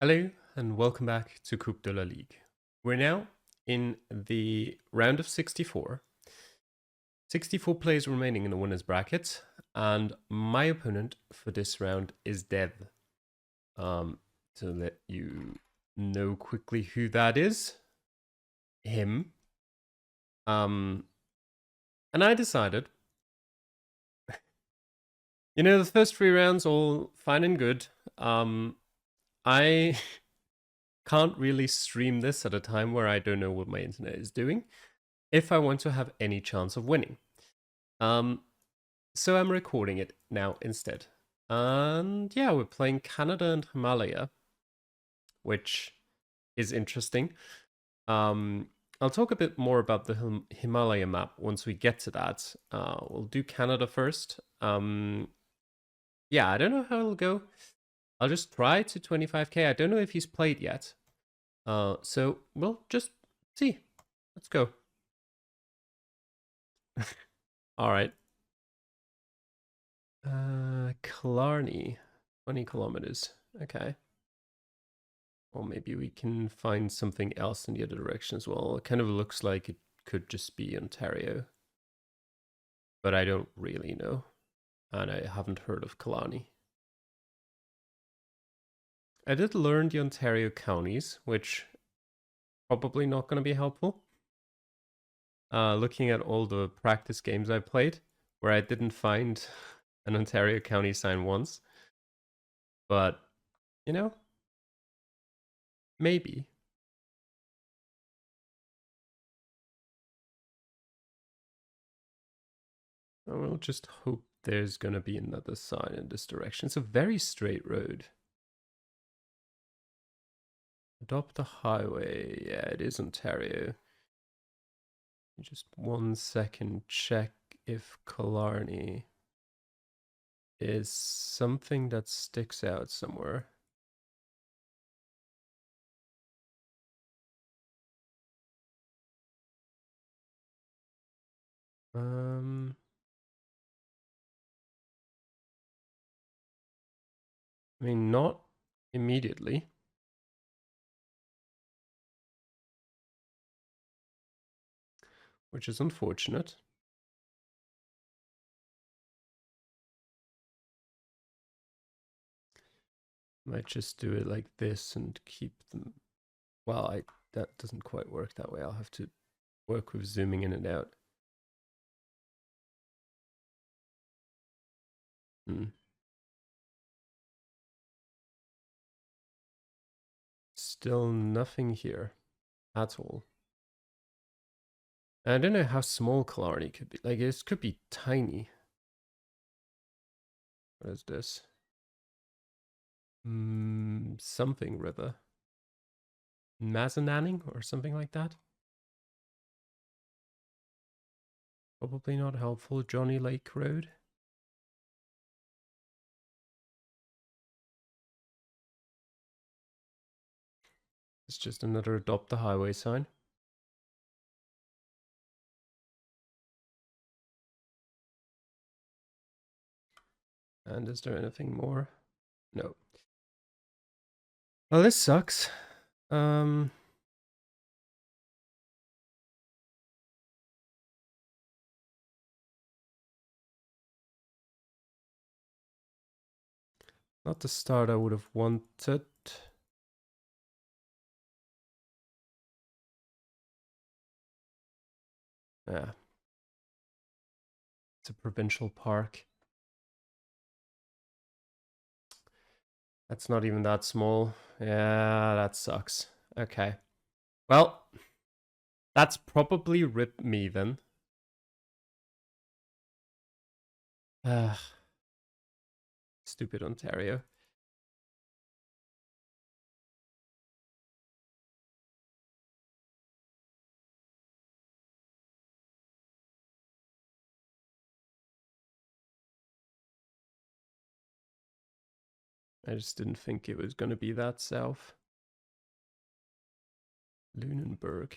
Hello and welcome back to Coupe de la Ligue. We're now in the round of 64. 64 players remaining in the winners bracket, and my opponent for this round is Dev. To let you know quickly who that is, him. And I decided, the first 3 rounds all fine and good. I can't really stream this at a time where I don't know what my internet is doing if I want to have any chance of winning. So I'm recording it now instead. And yeah, we're playing Canada and Himalaya, which is interesting. I'll talk a bit more about the Himalaya map once we get to that. We'll do Canada first. Yeah, I don't know how it'll go. I'll just try to 25k. I don't know if he's played yet. So we'll just see. Let's go. All right. Killarney, 20 kilometers. Okay. Or maybe we can find something else in the other direction as well. It kind of looks like it could just be Ontario. But I don't really know. And I haven't heard of Killarney. I did learn the Ontario counties, which probably not going to be helpful. Looking at all the practice games I played, where I didn't find an Ontario county sign once. But, maybe. I will just hope there's going to be another sign in this direction. It's a very straight road. Adopt the highway. Yeah, it is Ontario. Just 1 second, check if Killarney is something that sticks out somewhere. I mean, not immediately. Which is unfortunate. Might just do it like this and keep them. Well, that doesn't quite work that way. I'll have to work with zooming in and out. Still nothing here at all. And I don't know how small Killarney could be. Like, this could be tiny. What is this? Something river. Mazananning or something like that? Probably not helpful. Johnny Lake Road. It's just another adopt the highway sign. And is there anything more? No. Well, this sucks. Not the start I would have wanted. Yeah. It's a provincial park. That's not even that small. Yeah, that sucks. Okay. Well, that's probably ripped me then. Stupid Ontario. I just didn't think it was going to be that south. Lunenburg.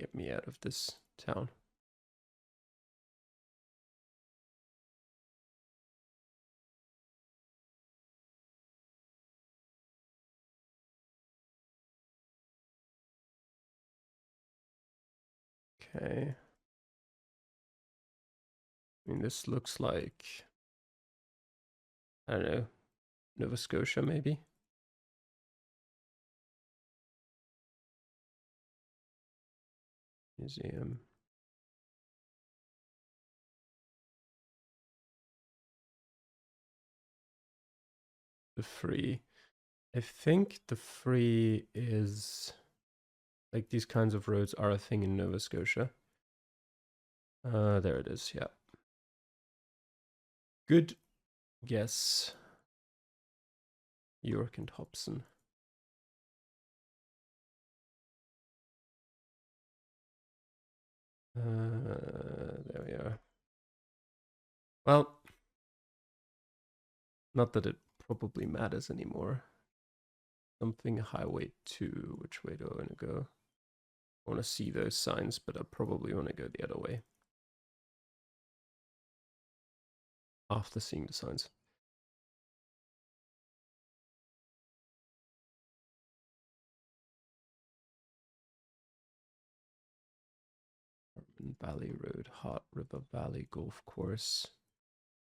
get me out of this town. Okay. I mean, this looks like, I don't know, Nova Scotia maybe? Museum. The free. I think the free is, like, these kinds of roads are a thing in Nova Scotia. There it is, yeah. Good guess. York and Hobson. There we are. Well, not that it probably matters anymore. Something highway 2. Which way do I want to go? I want to see those signs, but I probably want to go the other way. After seeing the signs. Valley Road, Hot River Valley Golf Course.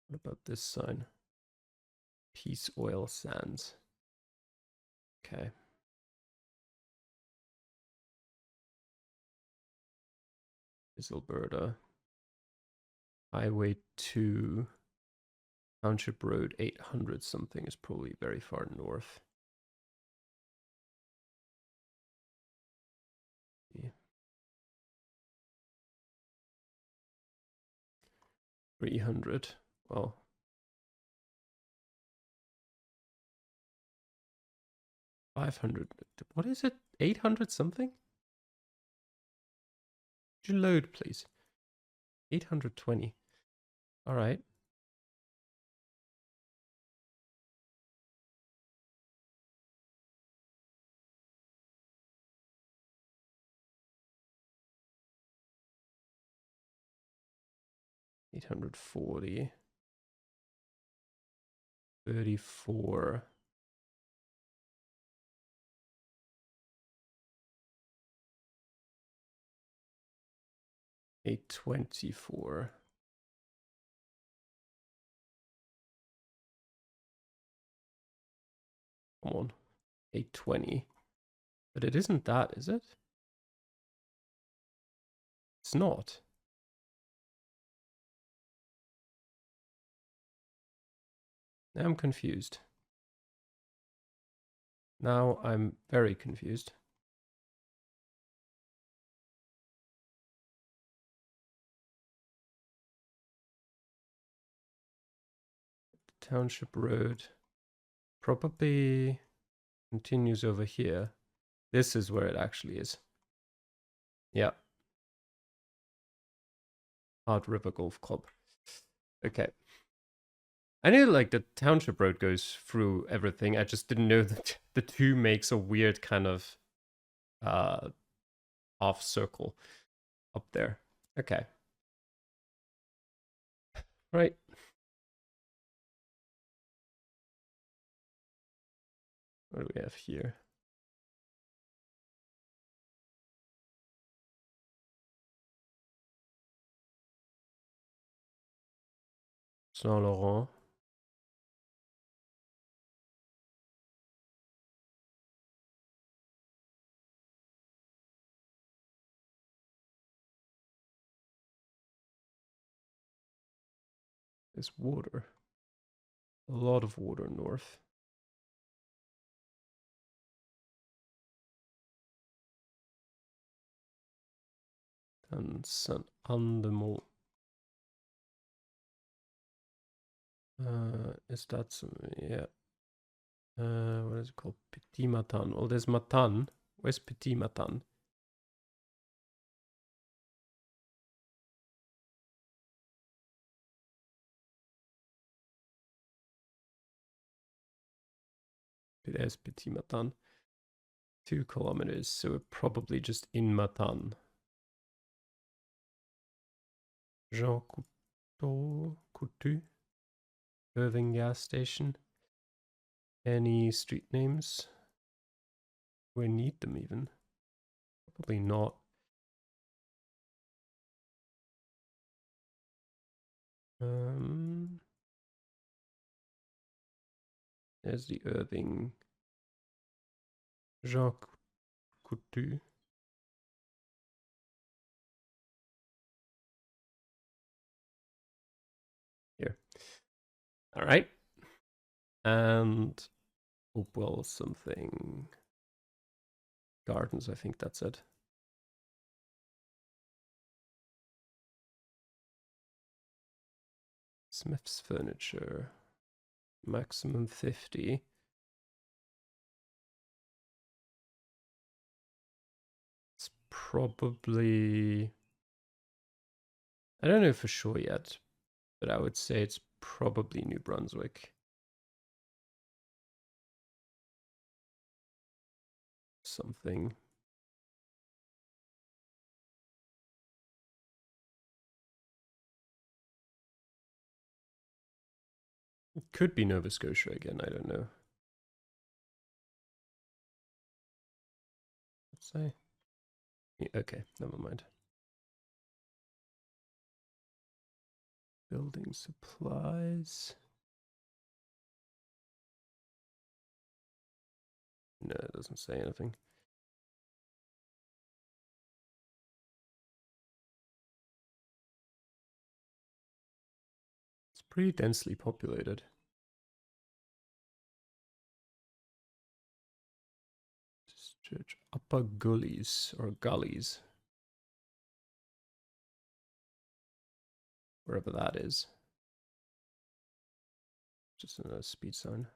What about this sign? Peace Oil Sands. Okay. Is Alberta. Highway 2. Township Road 800 something is probably very far north. Yeah. 300. Well, 500. What is it? 800 something? Could you load, please? 820. All right. $840. 34. $824. Come on. 820. But it isn't that, is it? It's not. Now I'm confused. Now I'm very confused. Township Road probably continues over here. This is where it actually is. Yeah. Hard River Golf Club. Okay. I knew like the Township Road goes through everything. I just didn't know that the two makes a weird kind of half circle up there. Okay. Right. What do we have here? Saint Laurent. There's water. A lot of water north. And Saint Andemol. Is that some, yeah. What is it called? Petit Matan. Well, there's Matan. Where's Petit Matan? There's Petit Matan. 2 kilometers, so we're probably just in Matan. Jean Coutu. Irving gas station. Any street names? Do I need them even? Probably not. There's the Irving. Jean Coutu. Here. All right. And Hopewell something. Gardens, I think that's it. Smith's Furniture. Maximum 50. It's probably... I don't know for sure yet, but I would say it's probably New Brunswick. Something. It could be Nova Scotia again, I don't know. Let's say. Okay, never mind. Building supplies. No, it doesn't say anything. It's pretty densely populated. Church Upper Gullies or Gullies. Wherever that is. Just another speed sign.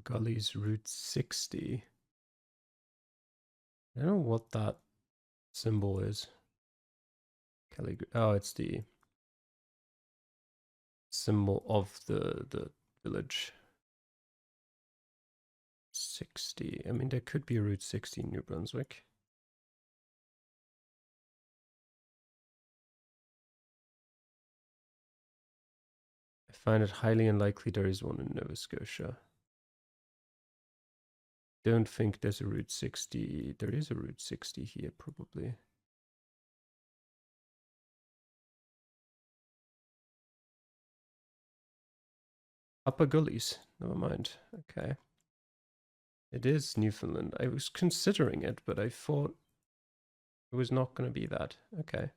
Gullies Route 60. I don't know what that symbol is. Oh, it's the symbol of the village. 60. I mean, there could be a Route 60 in New Brunswick. I find it highly unlikely there is one in Nova Scotia. Don't think there's a Route 60. There is a Route 60 here, probably. Upper Gullies. Never mind. Okay. It is Newfoundland. I was considering it, but I thought it was not going to be that. Okay.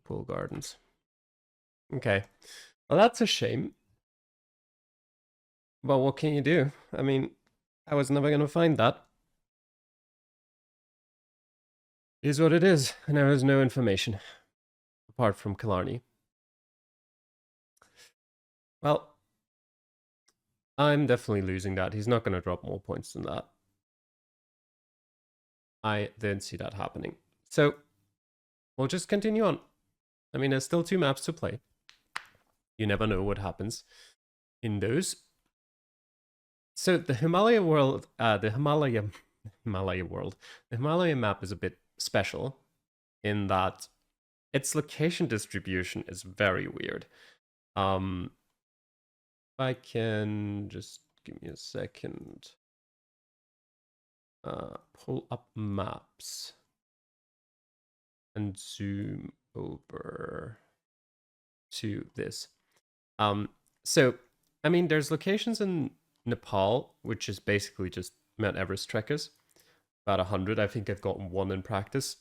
Pool Gardens. Okay. Well, that's a shame. Well, what can you do? I mean, I was never going to find that. It is what it is, and there is no information apart from Killarney. Well, I'm definitely losing that. He's not going to drop more points than that. I didn't see that happening. So, we'll just continue on. I mean, there's still 2 maps to play. You never know what happens in those. So the Himalaya world, the Himalaya map is a bit special in that its location distribution is very weird. If I can just give me a second, pull up maps and zoom over to this. So I mean, there's locations in Nepal, which is basically just Mount Everest trekkers. About 100. I think I've gotten 1 in practice.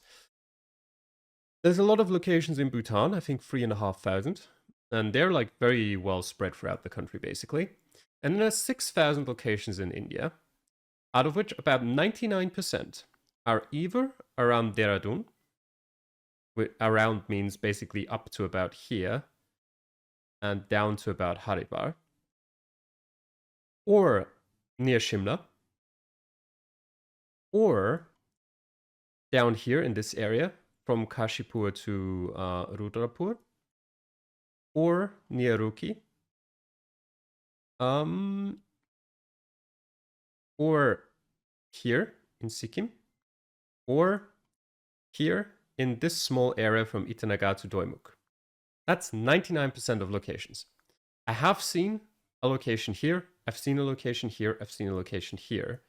There's a lot of locations in Bhutan, I think 3,500. And they're like very well spread throughout the country, basically. And then there's 6,000 locations in India, out of which about 99% are either around Dehradun, around means basically up to about here, and down to about Haridwar, or near Shimla, or down here in this area from Kashipur to Rudrapur or near Ruki. Or here in Sikkim, or here in this small area from Itanagar to Doimuk. That's 99% of locations. I have seen a location here, I've seen a location here, I've seen a location here.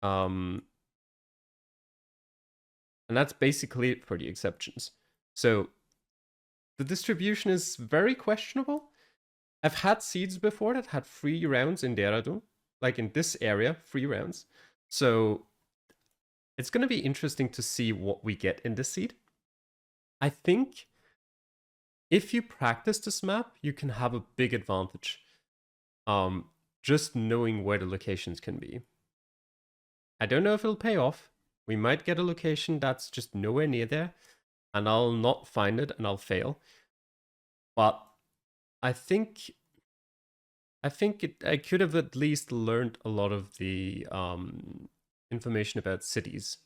And that's basically it for the exceptions. So the distribution is very questionable. I've had seeds before that had 3 rounds in Dehradun, like in this area, 3 rounds. So it's going to be interesting to see what we get in this seed. I think if you practice this map, you can have a big advantage. Just knowing where the locations can be. I don't know if it'll pay off. We might get a location that's just nowhere near there, and I'll not find it and I'll fail. But I think I could have at least learned a lot of the information about cities,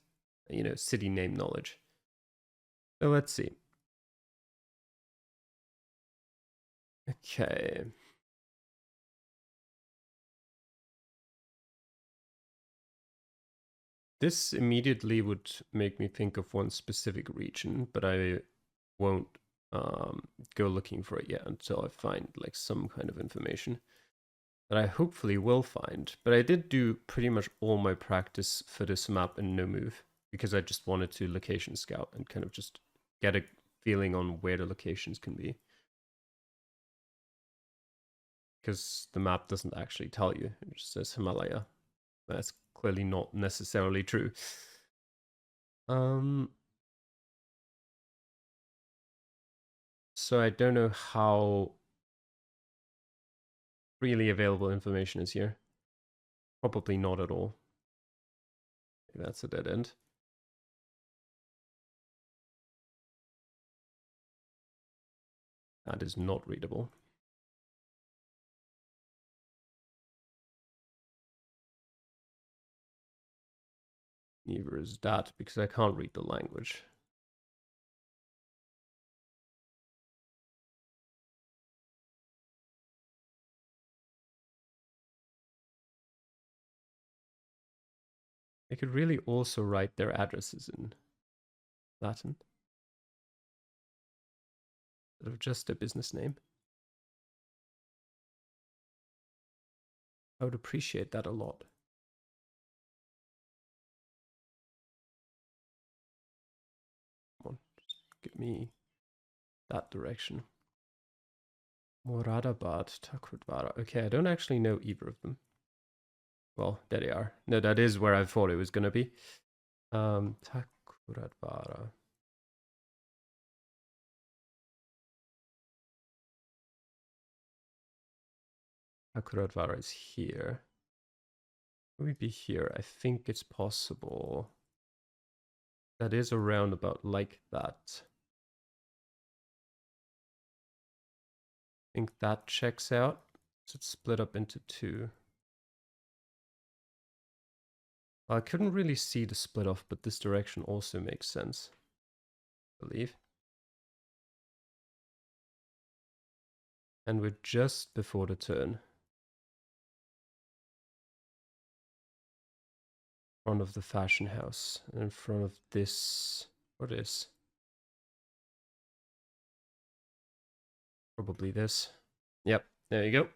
you know, city name knowledge. So let's see. Okay. This immediately would make me think of one specific region, but I won't go looking for it yet until I find like some kind of information that I hopefully will find. But I did do pretty much all my practice for this map in no move because I just wanted to location scout and kind of just get a feeling on where the locations can be. Because the map doesn't actually tell you, it just says Himalaya. That's clearly not necessarily true. So I don't know how freely available information is here. Probably not at all. Maybe that's a dead end. That is not readable. Neither is that, because I can't read the language. They could really also write their addresses in Latin. Instead of just a business name. I would appreciate that a lot. Come on, just give me that direction. Moradabad, Takrudvara. Okay, I don't actually know either of them. Well, there they are. No, that is where I thought it was going to be. Takrudvara. Takrudvara is here. Will we be here? I think it's possible. That is a roundabout like that. I think that checks out. So it's split up into 2. I couldn't really see the split off, but this direction also makes sense, I believe. And we're just before the turn. In front of the fashion house, and in front of this, what is? Probably this. Yep, there you go.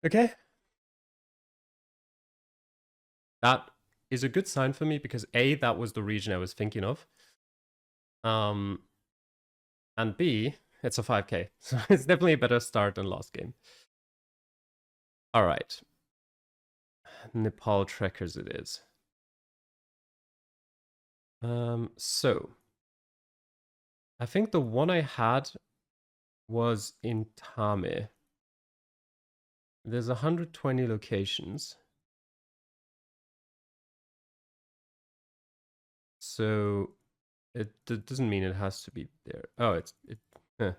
Okay. That is a good sign for me because A, that was the region I was thinking of. And B, it's a 5k. So it's definitely a better start than last game. All right. Nepal trekkers it is. So I think the one I had was in Tame. There's 120 locations. So it doesn't mean it has to be there. Oh, it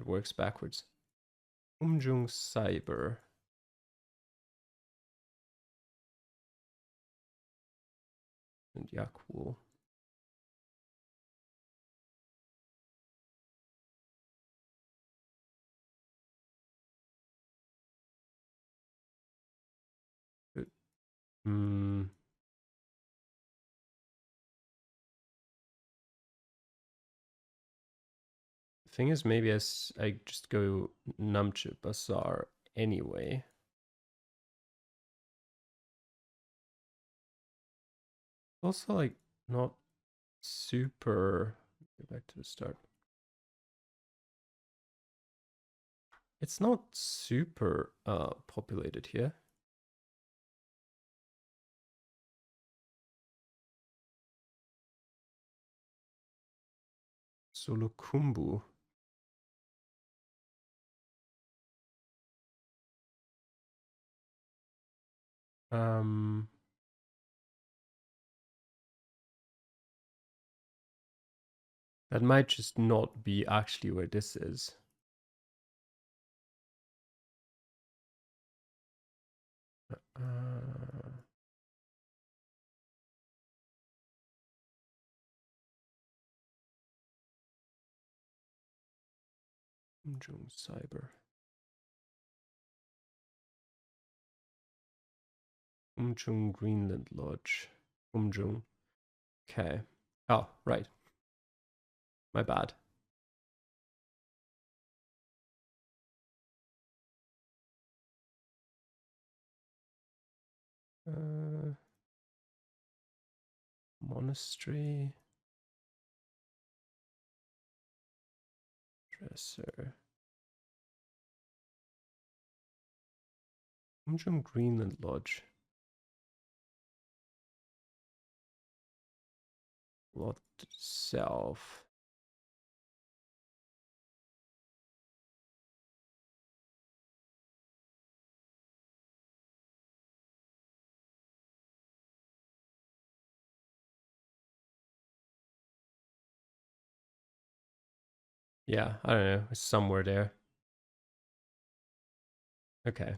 works backwards. Umjung Cyber. and yak wool. Good. Thing is, maybe I just go Namche Bazaar anyway. Also, like, not super. Go back to the start. It's not super populated here. Solokumbu. That might just not be actually where this is. Umjung Cyber. Umjung Greenland Lodge. Umjung. Okay. Oh, right. My bad. Monastery. Dresser. Umjung Greenland Lodge. Lot South. Yeah, I don't know. It's somewhere there. Okay.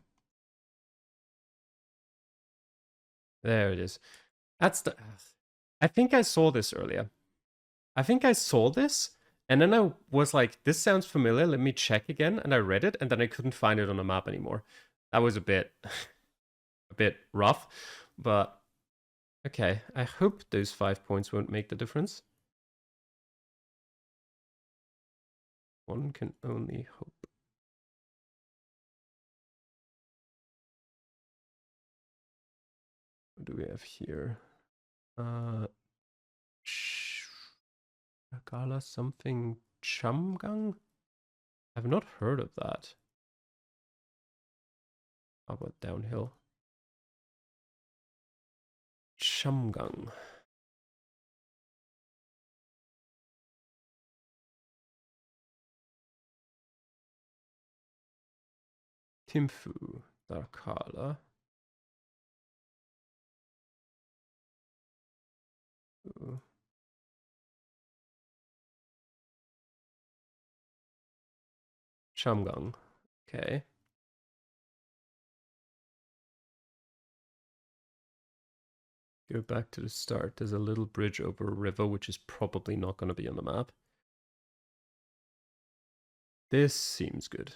There it is. That's the... I think I saw this earlier. I think I saw this, and then I was like, this sounds familiar. Let me check again. And I read it, and then I couldn't find it on the map anymore. That was a bit rough, but okay. I hope those 5 points won't make the difference. One can only hope. What do we have here? Nagala something Chamgang? I've not heard of that. How about downhill? Chamgang. Thimphu. Darkala. Chamgang. Okay. Go back to the start. There's a little bridge over a river, which is probably not going to be on the map. This seems good.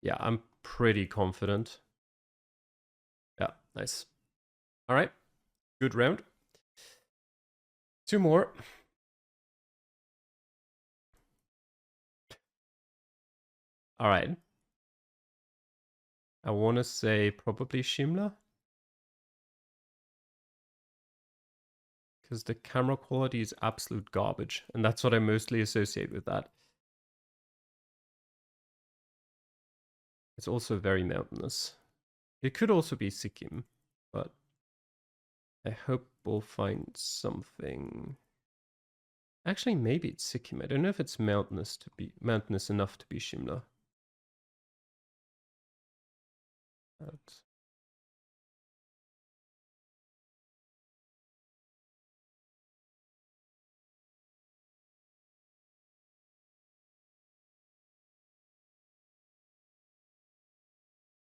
Yeah, I'm pretty confident. Yeah, nice. All right. Good round. 2 more. All right. I want to say probably Shimla. Because the camera quality is absolute garbage. And that's what I mostly associate with that. It's also very mountainous. It could also be Sikkim, but I hope we'll find something. Actually, maybe it's Sikkim. I don't know if it's mountainous enough to be Shimla. But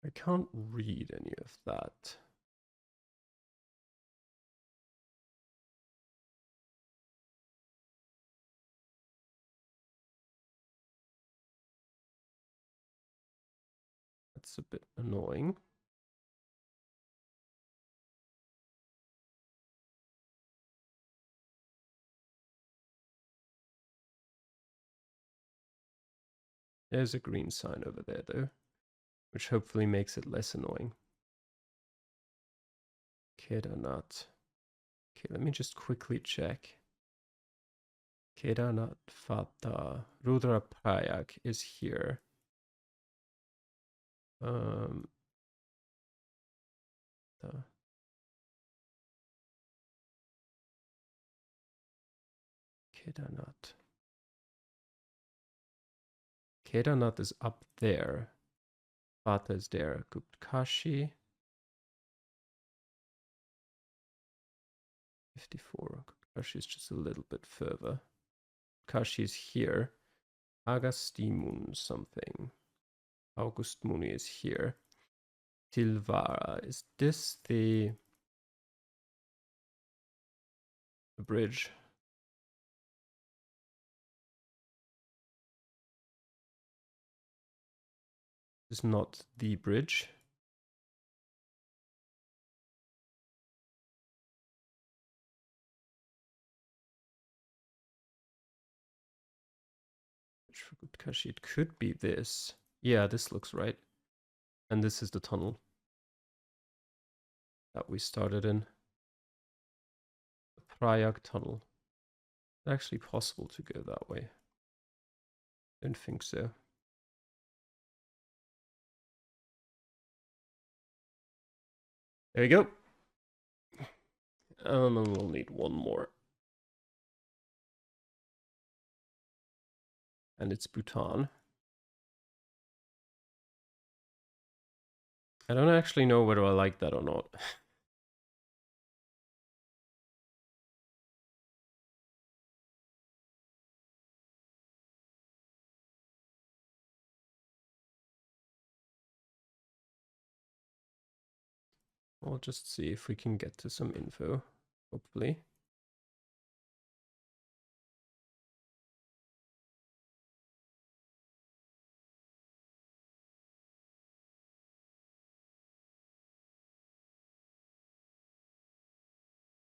I can't read any of that. That's a bit annoying. There's a green sign over there, though, which hopefully makes it less annoying. Kedarnath. Okay, let me just quickly check. Kedarnath Fata. Rudraprayag is here. Kedarnath. Kedarnath is up there. Fata is there. Guptkashi. 54. Guptkashi is just a little bit further. Kashi is here. Agastimun something. August Muni is here. Tilvara. Is this the bridge? Is not the bridge. It could be this. Yeah, this looks right. And this is the tunnel that we started in. The Prayag tunnel. It's actually possible to go that way. Don't think so. There we go. And then we'll need one more. And it's Bhutan. I don't actually know whether I like that or not. We'll just see if we can get to some info, hopefully.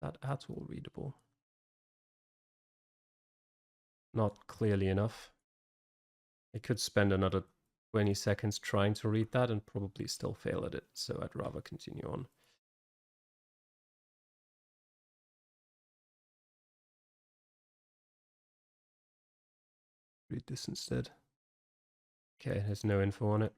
That at all readable? Not clearly enough. I could spend another 20 seconds trying to read that and probably still fail at it, so I'd rather continue on. Read this instead. Okay, there's no info on it.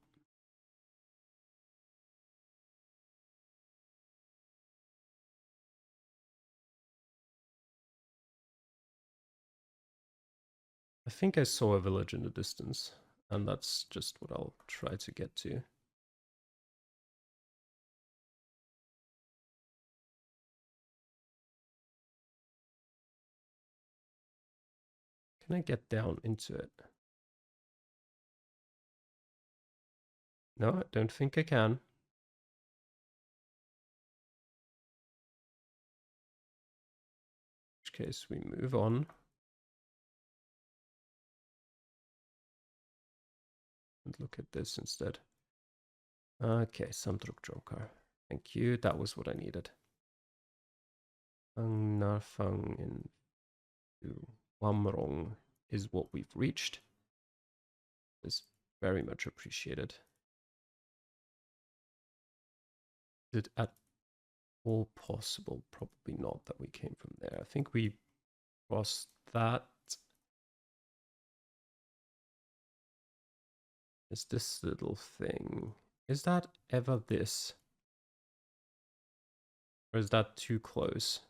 I think I saw a village in the distance, and that's just what I'll try to get to. Can I get down into it? No, I don't think I can. In which case we move on. And look at this instead. Okay, Samdruk Joker. Thank you, that was what I needed. Narfang in Wamrong is what we've reached. Is very much appreciated. Is it at all possible? Probably not that we came from there. I think we crossed that. Is this little thing? Is that ever this? Or is that too close?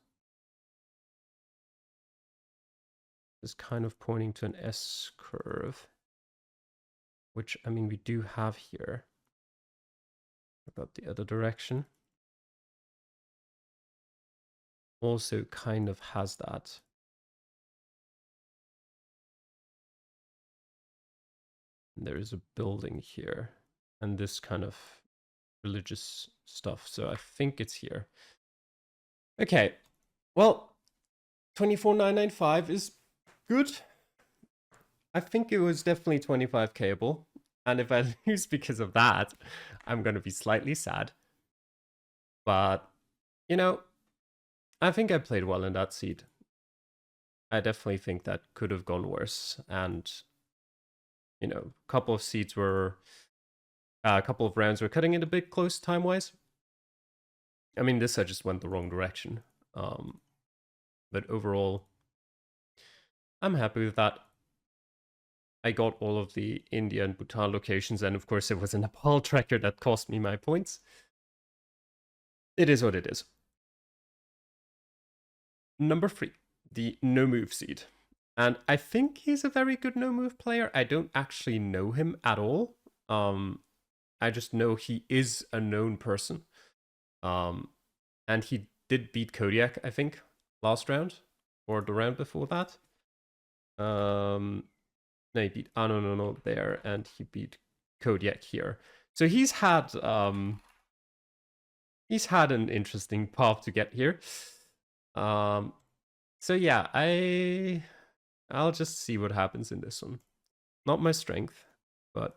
It's kind of pointing to an S curve. Which, I mean, we do have here. About the other direction. Also kind of has that. And there is a building here. And this kind of religious stuff. So I think it's here. Okay. Well, 24,995 is good. I think it was definitely 25K-able. And if I lose because of that, I'm going to be slightly sad. But, you know, I think I played well in that seed. I definitely think that could have gone worse. And, you know, a couple of seeds were, a couple of rounds were cutting it a bit close time-wise. I mean, this I just went the wrong direction. But overall, I'm happy with that. I got all of the India and Bhutan locations, and of course it was a Nepal tracker that cost me my points. It is what it is. Number 3, the no-move seed. And I think he's a very good no-move player. I don't actually know him at all. I just know he is a known person. And he did beat Kodiak, I think, last round, or the round before that. No, he beat no there, and he beat Kodiak here. So he's had an interesting path to get here. So yeah, I'll just see what happens in this one. Not my strength, but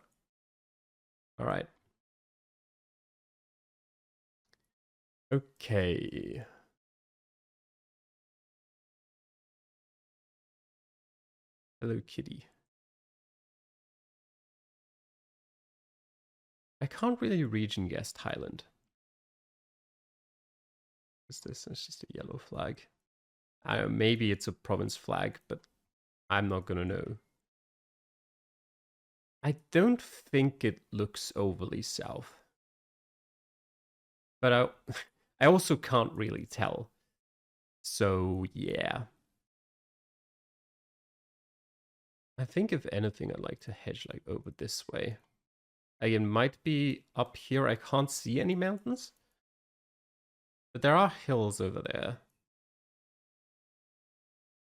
all right. Okay. Hello, kitty. I can't really region guess Thailand. What's this? It's just a yellow flag. I don't know, maybe it's a province flag, but I'm not gonna know. I don't think it looks overly south. But I also can't really tell. So yeah. I think if anything, I'd like to hedge like over this way. Again, might be up here. I can't see any mountains. But there are hills over there.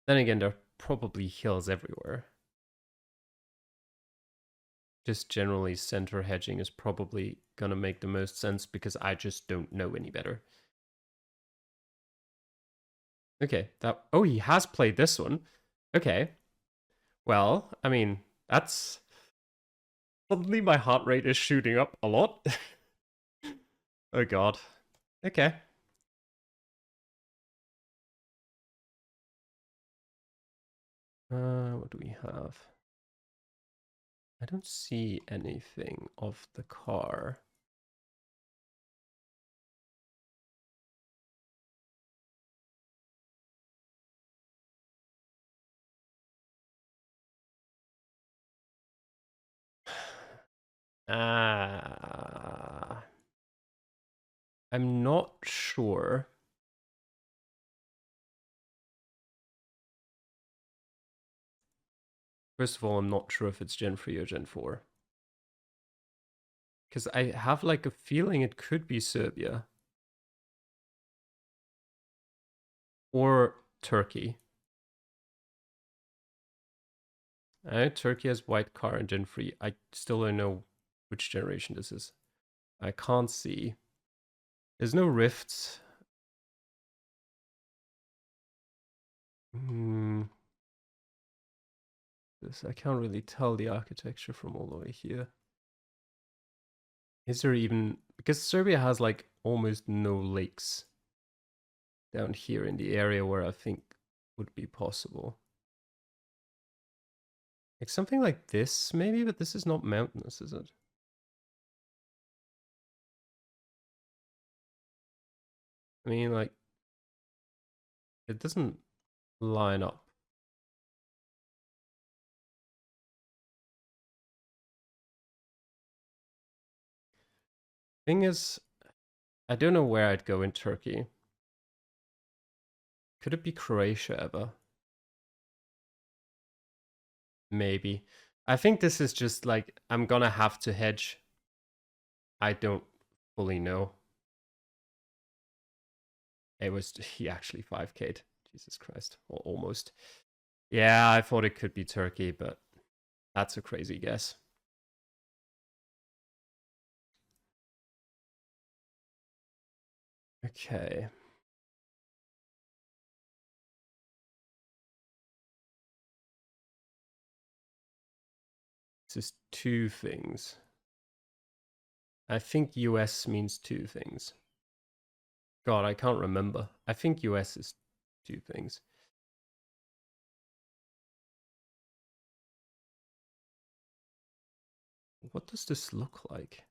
Then again, there are probably hills everywhere. Just generally, center hedging is probably gonna make the most sense because I just don't know any better. Okay, oh, he has played this one. Okay. Well, I mean, that's... Suddenly my heart rate is shooting up a lot. Oh god. Okay. What do we have? I don't see anything of the car. I'm not sure. First of all, I'm not sure if it's Gen 3 or Gen 4. Because I have like a feeling it could be Serbia. Or Turkey. I know Turkey has white car in Gen 3. I still don't know which generation this is. I can't see. There's no rifts. I can't really tell the architecture from all the way here. Is there even... Because Serbia has like almost no lakes down here in the area where I think would be possible. Like something like this maybe, but this is not mountainous, is it? I mean, like, it doesn't line up. Thing is, I don't know where I'd go in Turkey. Could it be Croatia ever? Maybe. I think this is just like, I'm gonna have to hedge. I don't fully know. He actually 5k'd. Jesus Christ. Or almost. Yeah, I thought it could be Turkey, but that's a crazy guess. Okay. This is two things. I think US means two things. God, I can't remember. I think US is two things. What does this look like?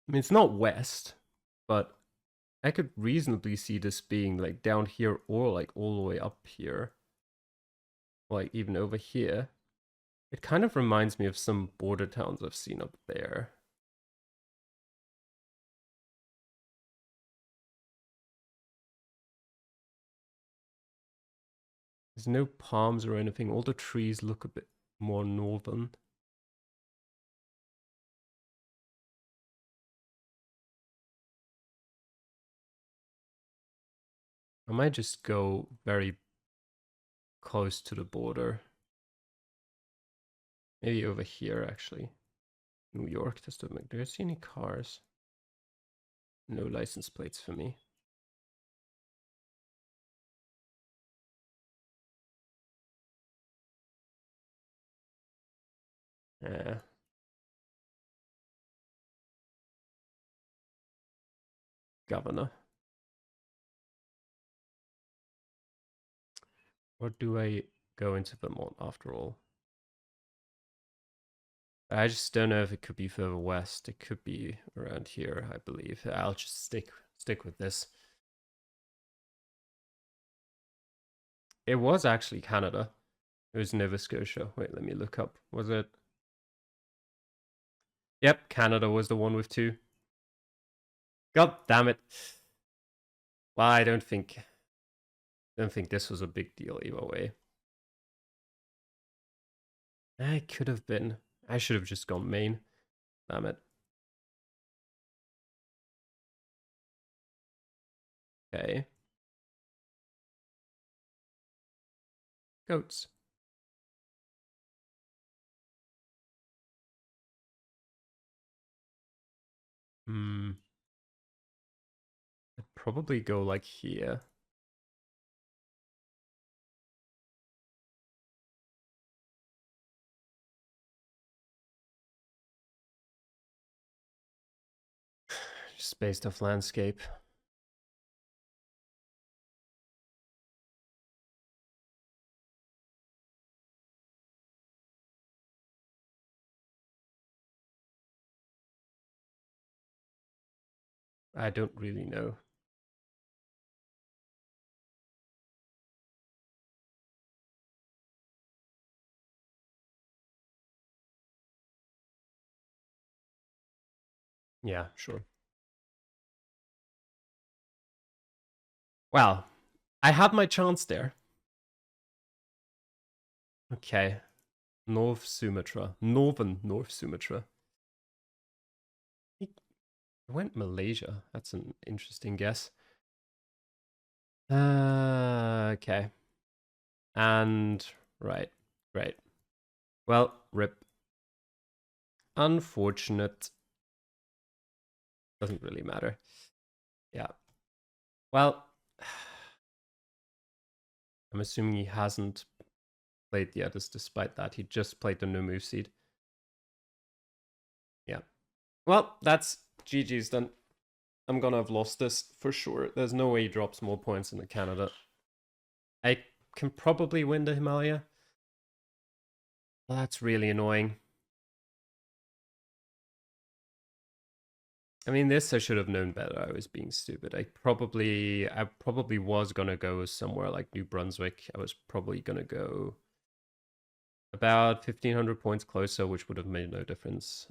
I mean, it's not west, but I could reasonably see this being like down here or like all the way up here. Like even over here. It kind of reminds me of some border towns I've seen up there. There's no palms or anything. All the trees look a bit more northern. I might just go very close to the border. Maybe over here, actually. New York, does that make... Do I see any cars? No license plates for me. Yeah. Governor. Or do I go into Vermont after all? I just don't know if it could be further west. It could be around here, I believe. I'll just stick with this. It was actually Canada. It was Nova Scotia. Wait, let me look up. Was it? Yep, Canada was the one with two. God damn it. Well, I don't think this was a big deal either way. I could have been. I should have just gone Maine. Damn it. Okay. Goats. Hmm. I'd probably go like here. Just based off landscape. I don't really know. Yeah, sure. Well, I had my chance there. Okay. North Sumatra. Northern North Sumatra. I went Malaysia. That's an interesting guess. Okay. And right. Great. Well, rip. Unfortunate. Doesn't really matter. Yeah. Well, I'm assuming he hasn't played the others despite that. He just played the no move seed. Yeah. Well, that's GG's then. I'm gonna have lost this for sure. There's no way he drops more points in the Canada. I can probably win the Himalaya. That's really annoying. I mean, this I should have known better. I was being stupid. I probably was gonna go somewhere like New Brunswick. I was probably gonna go about 1,500 points closer, which would have made no difference.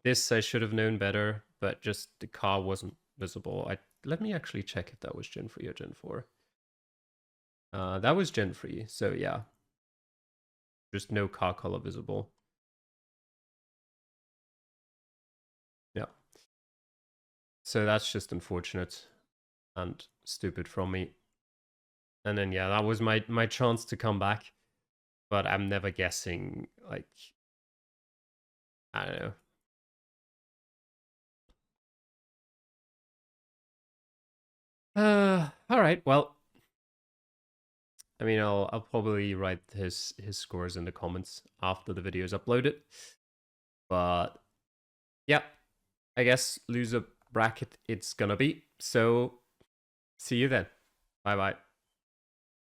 This I should have known better, but just the car wasn't visible. Let me actually check if that was Gen 3 or Gen 4. That was Gen 3, so yeah. Just no car color visible. Yeah. So that's just unfortunate and stupid from me. And then yeah, that was my chance to come back. But I'm never guessing, like, I don't know. All right. Well, I mean, I'll probably write his scores in the comments after the video is uploaded. But yeah, I guess loser bracket it's gonna be. So see you then. Bye bye.